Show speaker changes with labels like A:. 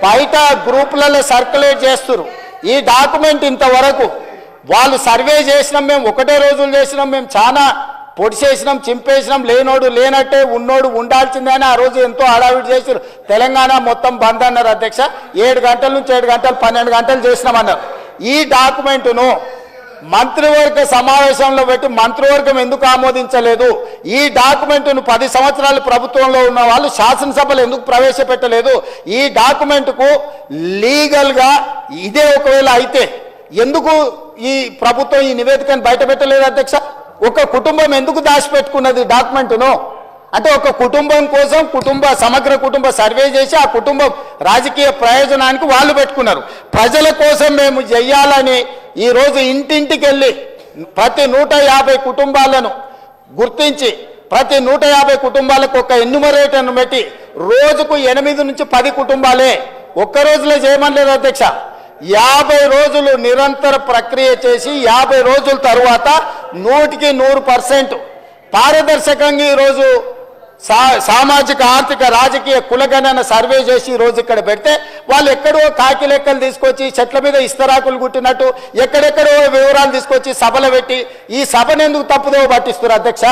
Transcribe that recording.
A: బయట గ్రూపులలో సర్క్యులేట్ చేస్తారు ఈ డాక్యుమెంట్ ఇంతవరకు వాళ్ళు సర్వే చేసినాం మేము ఒకటే రోజులు చేసినాం మేము చాలా పొడి చేసినాం చింపేసినాం లేనోడు లేనట్టే ఉన్నోడు ఉండాల్సిందే అని ఆ రోజు ఎంతో హడావిడి చేశారు తెలంగాణ మొత్తం బంద్ అన్నారు అధ్యక్ష 7 గంటల నుంచి 7 గంటలు 12 గంటలు చేసినామన్నారు ఈ డాక్యుమెంటును మంత్రివర్గ సమావేశంలో పెట్టి మంత్రివర్గం ఎందుకు ఆమోదించలేదు ఈ డాక్యుమెంట్ను 10 సంవత్సరాలు ప్రభుత్వంలో ఉన్న వాళ్ళు శాసనసభలో ఎందుకు ప్రవేశపెట్టలేదు ఈ డాక్యుమెంట్కు లీగల్గా ఇదే ఒకవేళ అయితే ఎందుకు ఈ ప్రభుత్వం ఈ నివేదికను బయట పెట్టలేదు అధ్యక్ష ఒక కుటుంబం ఎందుకు దాచిపెట్టుకున్నది డాక్యుమెంట్ను అంటే ఒక కుటుంబం కోసం సమగ్ర కుటుంబ సర్వే చేసి ఆ కుటుంబం రాజకీయ ప్రయోజనానికి వాళ్ళు పెట్టుకున్నారు ప్రజల కోసం మేము చెయ్యాలని ఈరోజు ఇంటింటికి వెళ్ళి ప్రతి 150 కుటుంబాలను గుర్తించి ప్రతి 150 కుటుంబాలకు ఒక ఎన్యూమరేటర్ను పెట్టి రోజుకు 8 నుంచి 10 కుటుంబాలే ఒక్క రోజులో చేయమనలేదు అధ్యక్ష 50 రోజులు నిరంతర ప్రక్రియ చేసి 50 రోజుల తరువాత 100% పారదర్శకంగా ఈరోజు సామాజిక ఆర్థిక రాజకీయ కులగణన సర్వే చేసి ఈరోజు ఇక్కడ పెడితే వాళ్ళు ఎక్కడో కాకి లెక్కలు తీసుకొచ్చి చెట్ల మీద ఇస్తరాకులు కుట్టినట్టు ఎక్కడెక్కడో వివరాలు తీసుకొచ్చి సభలు పెట్టి ఈ సభను ఎందుకు తప్పుదో పట్టిస్తారు అధ్యక్ష